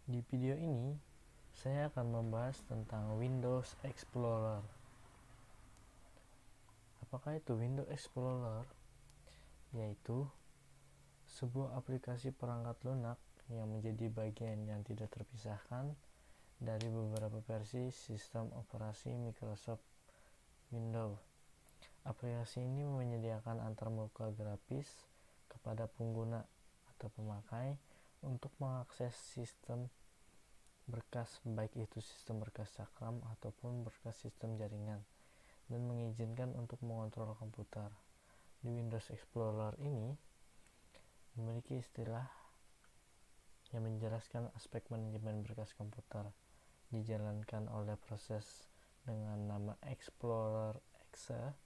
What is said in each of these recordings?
Di video ini, saya akan membahas tentang Windows Explorer. Apakah itu Windows Explorer? Yaitu sebuah aplikasi perangkat lunak yang menjadi bagian yang tidak terpisahkan dari beberapa versi sistem operasi Microsoft Windows. Aplikasi ini menyediakan antarmuka grafis kepada pengguna atau pemakai untuk mengakses sistem berkas, baik itu sistem berkas cakram ataupun berkas sistem jaringan, dan mengizinkan untuk mengontrol komputer. Di Windows Explorer ini memiliki istilah yang menjelaskan aspek manajemen berkas komputer, dijalankan oleh proses dengan nama Explorer Exe.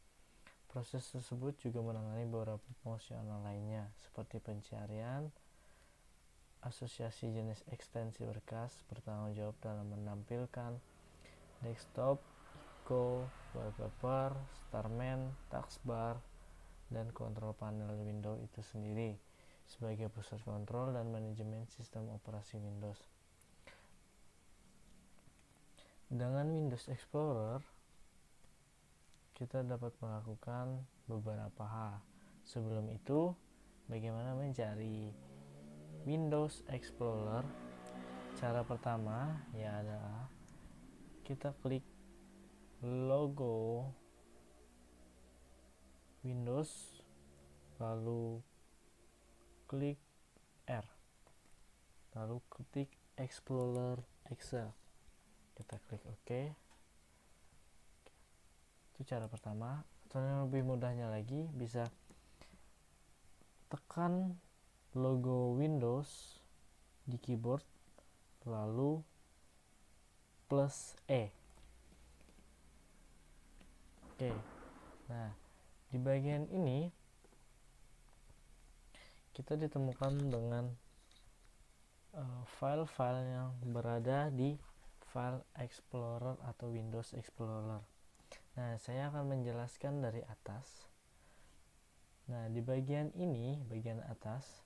Proses tersebut juga menangani beberapa fungsional lainnya seperti pencarian, asosiasi jenis ekstensi berkas, bertanggung jawab dalam menampilkan desktop, Go, wallpaper, Starman, taskbar, dan kontrol panel Windows itu sendiri sebagai pusat kontrol dan manajemen sistem operasi Windows. Dengan Windows Explorer, kita dapat melakukan beberapa hal. Sebelum itu, bagaimana mencari Windows Explorer? Cara pertama ya adalah kita klik logo Windows, lalu klik R, lalu ketik Explorer Excel, kita klik OK. Itu cara pertama. Atau yang lebih mudahnya lagi, bisa tekan logo Windows di keyboard, lalu plus E. Oke. Nah, di bagian ini kita ditemukan dengan file-file yang berada di file Explorer atau Windows Explorer. Nah, saya akan menjelaskan dari atas. Nah, di bagian ini, bagian atas,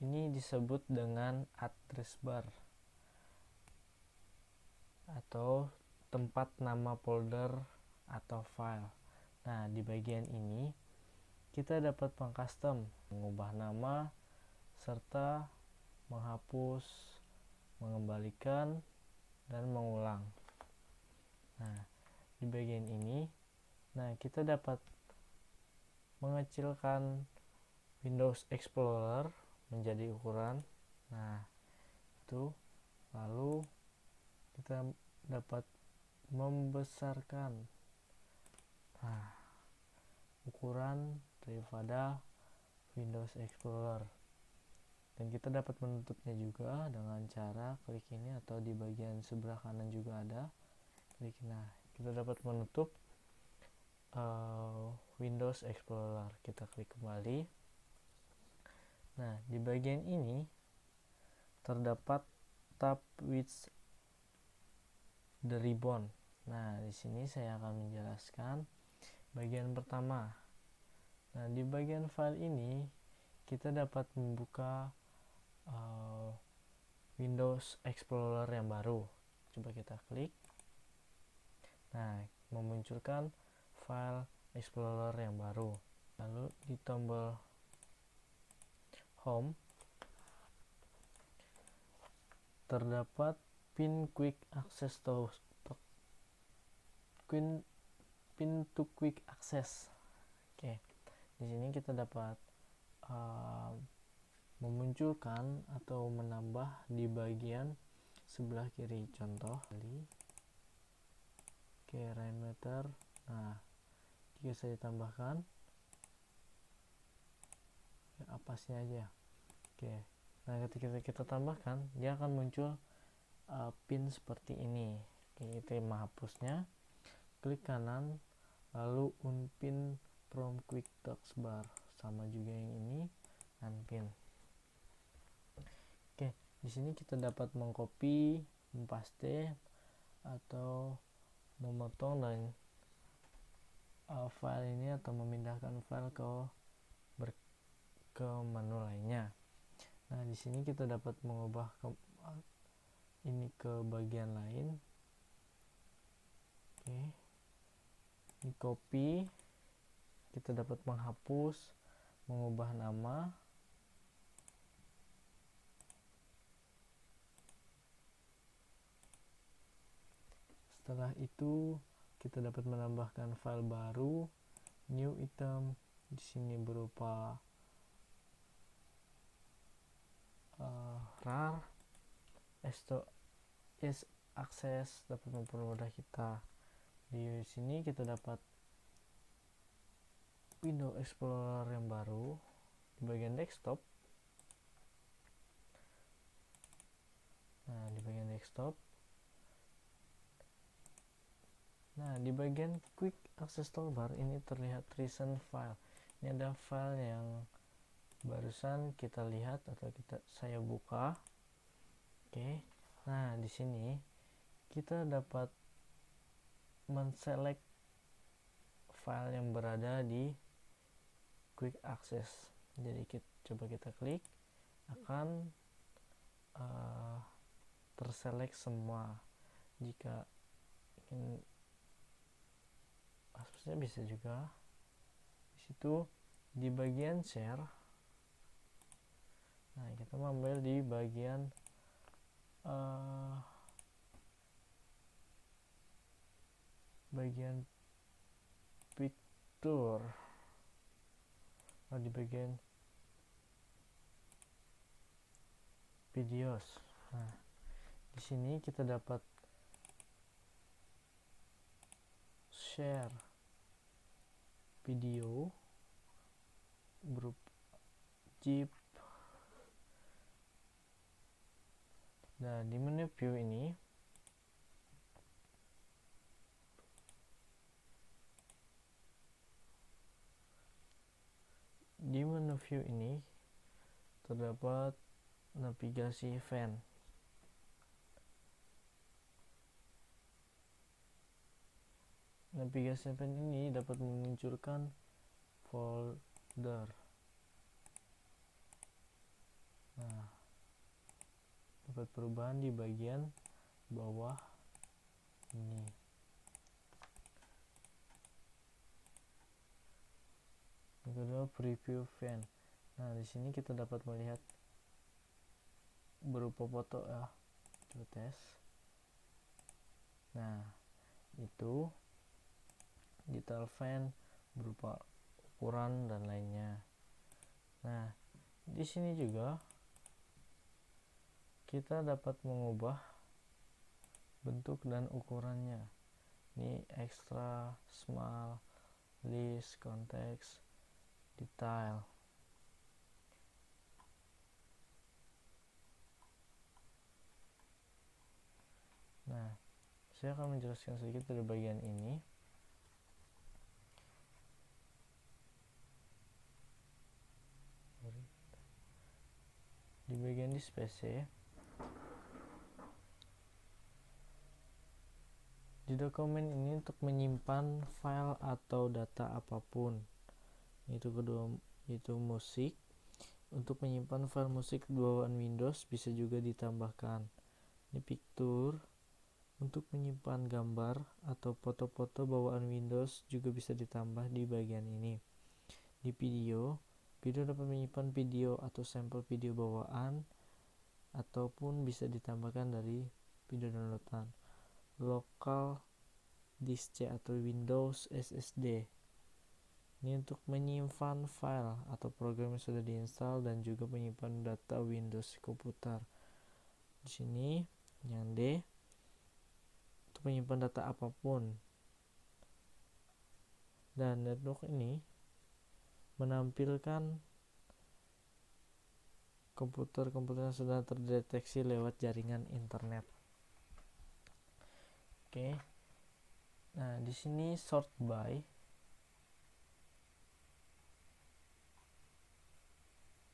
ini disebut dengan address bar atau tempat nama folder atau file. Nah, di bagian ini kita dapat mengcustom, mengubah nama, serta menghapus, mengembalikan, dan mengulang. Nah, di bagian ini, kita dapat mengecilkan Windows Explorer menjadi ukuran. Nah, itu lalu kita dapat membesarkan ukuran daripada Windows Explorer, dan kita dapat menutupnya juga dengan cara klik ini, atau di bagian sebelah kanan juga ada klik. Nah, kita dapat menutup Windows Explorer. Kita klik kembali. Nah, di bagian ini terdapat tab with the ribbon. Nah, di sini saya akan menjelaskan bagian pertama. Nah, di bagian file ini kita dapat membuka Windows Explorer yang baru. Coba kita klik. Nah, memunculkan file Explorer yang baru. Lalu di tombol Home terdapat pin quick access pin to quick access. Oke. Di sini kita dapat memunculkan atau menambah di bagian sebelah kiri. Contoh Rainmeter. Nah, jika saya tambahkan apasnya aja. Oke. Nah, ketika kita tambahkan, dia akan muncul pin seperti ini. Oke, kita menghapusnya, klik kanan, lalu unpin from quick taskbar. Sama juga yang ini, unpin. Oke, di sini kita dapat mengcopy, mempaste, atau memotong dan file ini, atau memindahkan file ke menu lainnya. Nah, di sini kita dapat mengubah ini ke bagian lain. Oke, di copy, kita dapat menghapus, mengubah nama. Setelah itu kita dapat menambahkan file baru, new item. Di sini berupa rar is access, dapat mempermudah kita. Di sini kita dapat Windows Explorer yang baru di bagian desktop. Nah, di bagian desktop. Nah, di bagian quick access toolbar ini terlihat recent file. Ini ada file yang barusan kita lihat atau saya buka. Oke. Nah, di sini kita dapat menselect file yang berada di quick access. Jadi coba kita klik, akan terselect semua. Jika ingin, maksudnya bisa juga di situ di bagian share. Nah, kita mengambil di bagian picture, di bagian videos. Nah, di sini kita dapat share video berupa zip. Nah, di menu view ini terdapat navigasi event. Navigasi event ini dapat memunculkan folder. Nah, dapat perubahan di bagian bawah ini. Yang kedua, preview event. Nah, di sini kita dapat melihat berupa foto ya. Coba tes. Nah, itu detail event berupa ukuran dan lainnya. Nah, di sini juga kita dapat mengubah bentuk dan ukurannya. Ini extra, small, list, context, detail. Nah, saya akan menjelaskan sedikit dari bagian ini. Di bagian disk PC, di dokumen ini untuk menyimpan file atau data apapun, itu musik. Untuk menyimpan file musik bawaan Windows bisa juga ditambahkan. Ini picture, untuk menyimpan gambar atau foto-foto bawaan Windows juga bisa ditambah di bagian ini. Di video dapat menyimpan video atau sampel video bawaan ataupun bisa ditambahkan dari video downloadan. Local disk C atau Windows SSD. Ini untuk menyimpan file atau program yang sudah diinstal dan juga menyimpan data Windows komputer. Di sini yang D untuk menyimpan data apapun. Dan network ini menampilkan komputer-komputer yang sudah terdeteksi lewat jaringan internet. Oke. Nah, di sini sort by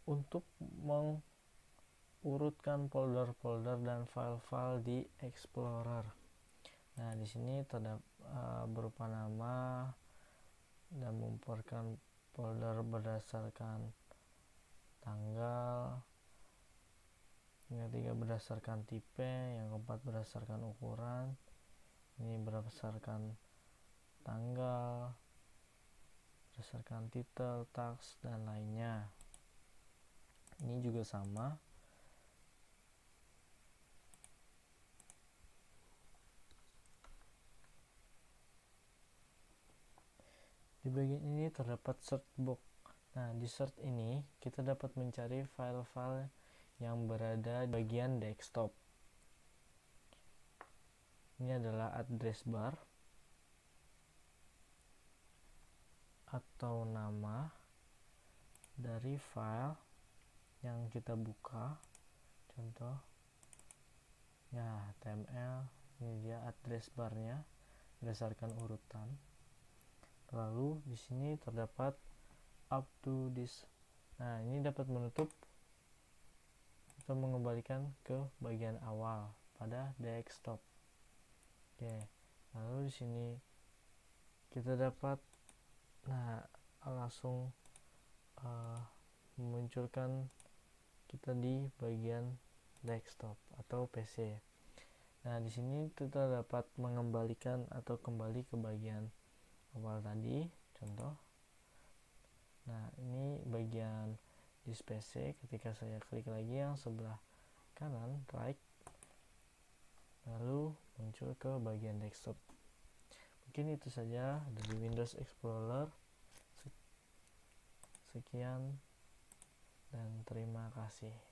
untuk mengurutkan folder-folder dan file-file di Explorer. Nah, di sini terdapat berupa nama dan memperolehkan folder berdasarkan tanggal, yang ketiga berdasarkan tipe, yang keempat berdasarkan ukuran, ini berdasarkan tanggal, berdasarkan titel, tax, dan lainnya. Ini juga sama. Di bagian ini terdapat search box. Nah, di search ini kita dapat mencari file-file yang berada di bagian desktop. Ini adalah address bar atau nama dari file yang kita buka. Contoh ya, HTML. Ini dia address barnya berdasarkan urutan. Lalu di sini terdapat up to this. Nah, ini dapat menutup atau mengembalikan ke bagian awal pada desktop. Oke. Lalu di sini kita dapat langsung memunculkan kita di bagian desktop atau PC. Nah, di sini kita dapat mengembalikan atau kembali ke bagian awal tadi, contoh. Nah, ini bagian di PC. Ketika saya klik lagi yang sebelah kanan, right, lalu muncul ke bagian desktop. Mungkin itu saja dari Windows Explorer. Sekian dan terima kasih.